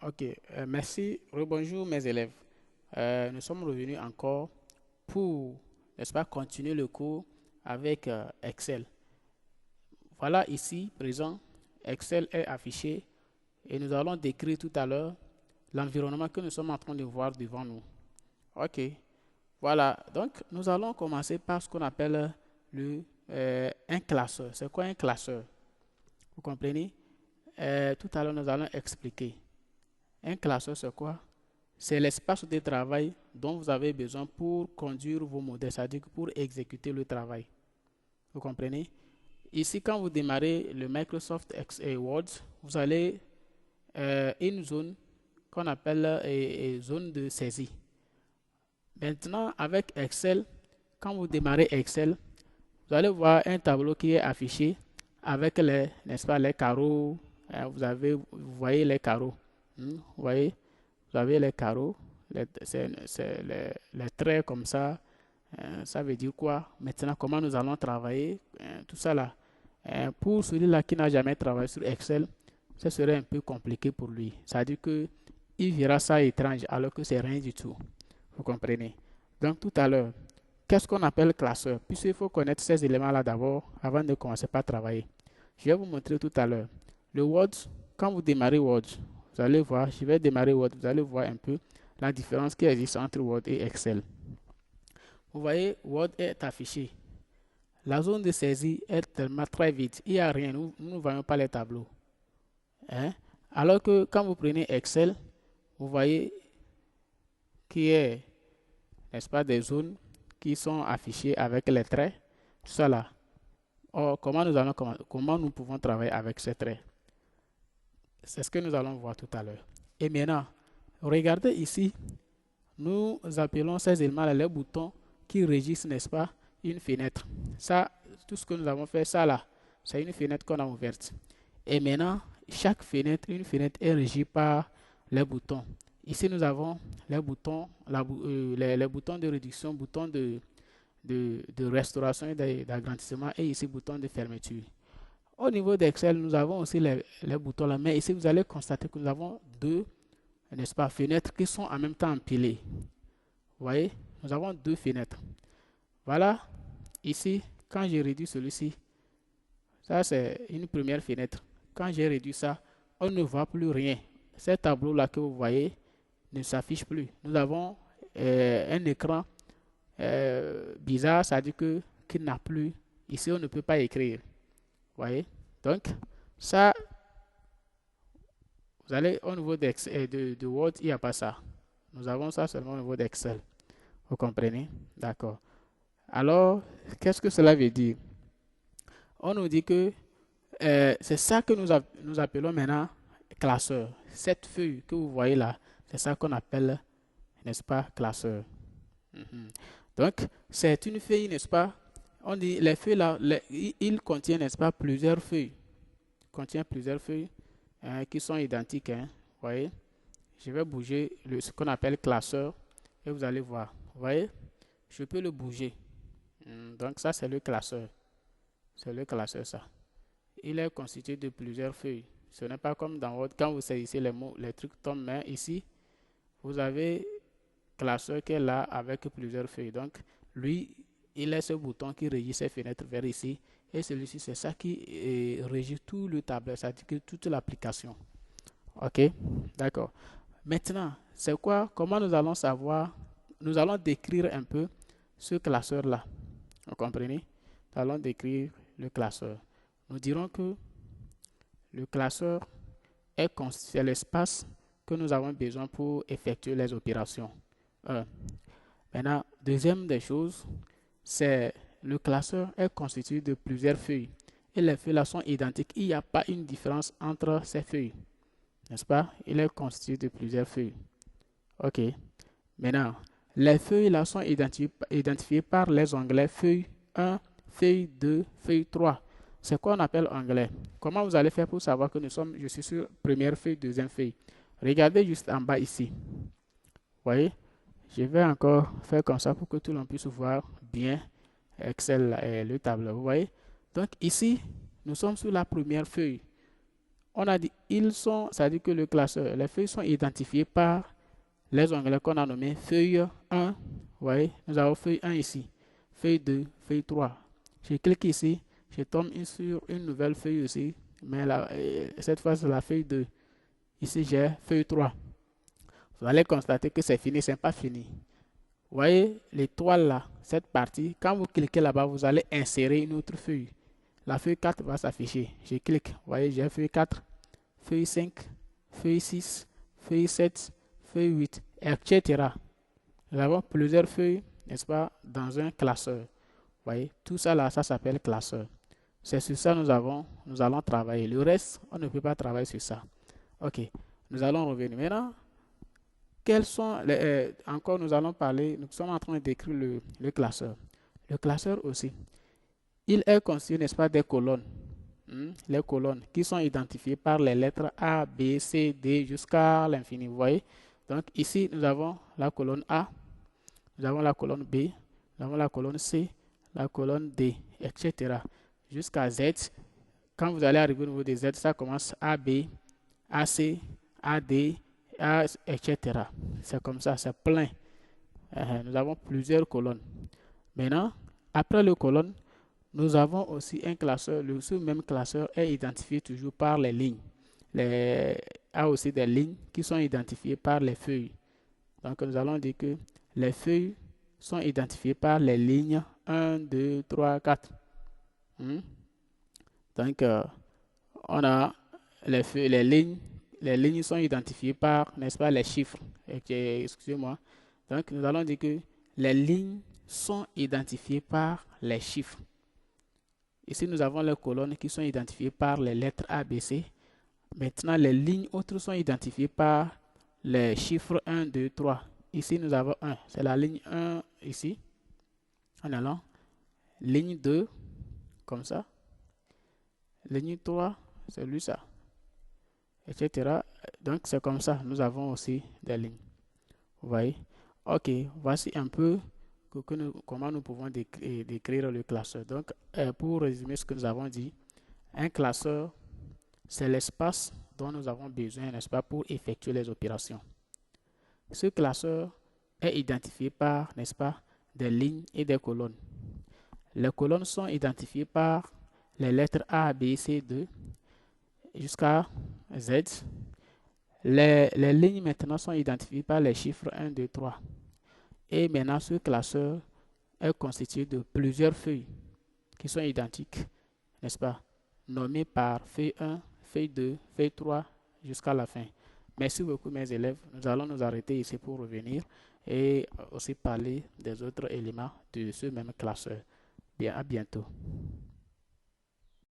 Ok, merci. Rebonjour mes élèves. Nous sommes revenus encore pour, n'est-ce pas, continuer le cours avec Excel. Voilà ici, présent, Excel est affiché et nous allons décrire tout à l'heure l'environnement que nous sommes en train de voir devant nous. Ok, voilà. Donc, nous allons commencer par ce qu'on appelle un classeur. C'est quoi un classeur? Vous comprenez? Tout à l'heure, nous allons expliquer. Un classeur, c'est quoi? C'est l'espace de travail dont vous avez besoin pour conduire vos modèles, c'est-à-dire pour exécuter le travail. Vous comprenez? Ici, quand vous démarrez le Microsoft Excel Word, vous allez une zone qu'on appelle zone de saisie. Maintenant, avec Excel, quand vous démarrez Excel, vous allez voir un tableau qui est affiché avec les, n'est-ce pas, les carreaux. Vous voyez les carreaux. Vous voyez? Vous avez les carreaux, les traits comme ça. Ça veut dire quoi? Maintenant, comment nous allons travailler? Tout ça là. Pour celui-là qui n'a jamais travaillé sur Excel, ce serait un peu compliqué pour lui. C'est-à-dire que il verra ça étrange alors que c'est rien du tout. Vous comprenez? Donc tout à l'heure, qu'est-ce qu'on appelle classeur? Puisqu'il faut connaître ces éléments-là d'abord avant de commencer par travailler. Je vais vous montrer tout à l'heure. Le Word, quand vous démarrez Word, vous allez voir, je vais démarrer Word, vous allez voir un peu la différence qui existe entre Word et Excel. Vous voyez, Word est affiché. La zone de saisie est tellement très vite. Il n'y a rien, nous ne voyons pas les tableaux. Hein? Alors que quand vous prenez Excel, vous voyez qu'il y a, n'est-ce pas, des zones qui sont affichées avec les traits. Tout ça là. Or, comment nous pouvons travailler avec ces traits? C'est ce que nous allons voir tout à l'heure. Et maintenant, regardez ici, nous appelons ces éléments-là les boutons qui régissent, n'est-ce pas, une fenêtre. Ça, tout ce que nous avons fait, ça là, c'est une fenêtre qu'on a ouverte. Et maintenant, chaque fenêtre, une fenêtre est régie par les boutons. Ici, nous avons les boutons, les boutons de réduction, boutons de restauration et d'agrandissement, et ici, bouton de fermeture. Au niveau d'Excel, nous avons aussi les boutons là, mais ici, vous allez constater que nous avons deux, n'est-ce pas, fenêtres qui sont en même temps empilées. Vous voyez, nous avons deux fenêtres. Voilà, ici, quand j'ai réduit celui-ci, ça c'est une première fenêtre. Quand j'ai réduit ça, on ne voit plus rien. Ces tableaux-là que vous voyez ne s'affichent plus. Nous avons un écran bizarre, ça dit que qu'il n'a plus. Ici, on ne peut pas écrire. Vous voyez? Donc, ça, vous allez au niveau de Word, il n'y a pas ça. Nous avons ça seulement au niveau d'Excel. Vous comprenez? D'accord. Alors, qu'est-ce que cela veut dire? On nous dit que c'est ça que nous appelons maintenant classeur. Cette feuille que vous voyez là, c'est ça qu'on appelle, n'est-ce pas, classeur. Mhm. Donc, c'est une feuille, n'est-ce pas? On dit les feuilles là, il contient, n'est-ce pas, plusieurs feuilles. Il contient plusieurs feuilles qui sont identiques. Hein, vous voyez? Je vais bouger ce qu'on appelle classeur et vous allez voir. Vous voyez? Je peux le bouger. Donc, ça, c'est le classeur. C'est le classeur, ça. Il est constitué de plusieurs feuilles. Ce n'est pas comme dans Word, quand vous saisissez les mots, les trucs tombent, mais ici, vous avez classeur qui est là avec plusieurs feuilles. Donc, lui, il est ce bouton qui régit ces fenêtres vers ici. Et celui-ci, c'est ça qui régit tout le tableau, c'est-à-dire toute l'application. OK? D'accord. Maintenant, c'est quoi? Comment nous allons savoir? Nous allons décrire un peu ce classeur-là. Vous comprenez? Nous allons décrire le classeur. Nous dirons que le classeur c'est l'espace que nous avons besoin pour effectuer les opérations. Maintenant, deuxième des choses, c'est le classeur est constitué de plusieurs feuilles. Et les feuilles là sont identiques. Il n'y a pas une différence entre ces feuilles. N'est-ce pas? Il est constitué de plusieurs feuilles. OK. Maintenant, les feuilles là sont identifiées par les onglets feuille 1, feuille 2, feuille 3. C'est quoi on appelle onglet? Comment vous allez faire pour savoir que je suis sur première feuille, deuxième feuille? Regardez juste en bas ici. Vous voyez? Je vais encore faire comme ça pour que tout le monde puisse voir bien Excel et le tableau. Vous voyez? Donc ici, nous sommes sur la première feuille. On a dit ils sont, ça dit que le classeur, les feuilles sont identifiées par les onglets qu'on a nommés feuille 1. Vous voyez, nous avons feuille 1 ici, feuille 2, feuille 3. Je clique ici, je tombe sur une nouvelle feuille aussi, mais là, cette fois c'est la feuille 2. Ici j'ai feuille 3. Vous allez constater que c'est fini, c'est pas fini. Vous voyez l'étoile là, cette partie, quand vous cliquez là-bas, vous allez insérer une autre feuille. La feuille 4 va s'afficher. Je clique, vous voyez, j'ai feuille 4, feuille 5, feuille 6, feuille 7, feuille 8, etc. Nous avons plusieurs feuilles, n'est-ce pas, dans un classeur. Vous voyez, tout ça là, ça s'appelle classeur. C'est sur ça que nous allons travailler. Le reste, on ne peut pas travailler sur ça. Ok, nous allons revenir maintenant. Quels sont encore nous allons parler, nous sommes en train de décrire le classeur. Le classeur aussi, il est constitué, n'est-ce pas, des colonnes. Les colonnes qui sont identifiées par les lettres A, B, C, D jusqu'à l'infini. Vous voyez? Donc ici, nous avons la colonne A, nous avons la colonne B, nous avons la colonne C, la colonne D, etc. Jusqu'à Z. Quand vous allez arriver au niveau des Z, ça commence A, B, A, C, A, D, etc. C'est comme ça, c'est plein. Nous avons plusieurs colonnes. Maintenant, après le colonne, nous avons aussi un classeur. Ce même classeur est identifié toujours par les lignes. Il y a aussi des lignes qui sont identifiées par les feuilles. Donc, nous allons dire que les feuilles sont identifiées par les lignes 1, 2, 3, 4. Donc, on a les feuilles, les lignes sont identifiées par, n'est-ce pas, les chiffres. Excusez-moi. Donc, nous allons dire que les lignes sont identifiées par les chiffres. Ici, nous avons les colonnes qui sont identifiées par les lettres A, B, C. Maintenant, les lignes autres sont identifiées par les chiffres 1, 2, 3. Ici, nous avons 1. C'est la ligne 1 ici. En allant. Ligne 2, comme ça. Ligne 3, c'est lui ça. Etc. Donc, c'est comme ça. Nous avons aussi des lignes. Vous voyez? Ok, voici un peu comment nous pouvons décrire le classeur. Donc, pour résumer ce que nous avons dit, un classeur, c'est l'espace dont nous avons besoin, n'est-ce pas, pour effectuer les opérations. Ce classeur est identifié par, n'est-ce pas, des lignes et des colonnes. Les colonnes sont identifiées par les lettres A, B, C, 2 jusqu'à Z. Les lignes maintenant sont identifiées par les chiffres 1, 2, 3. Et maintenant, ce classeur est constitué de plusieurs feuilles qui sont identiques, n'est-ce pas, nommées par feuille 1, feuille 2, feuille 3 jusqu'à la fin. Merci beaucoup mes élèves. Nous allons nous arrêter ici pour revenir et aussi parler des autres éléments de ce même classeur. Bien, à bientôt.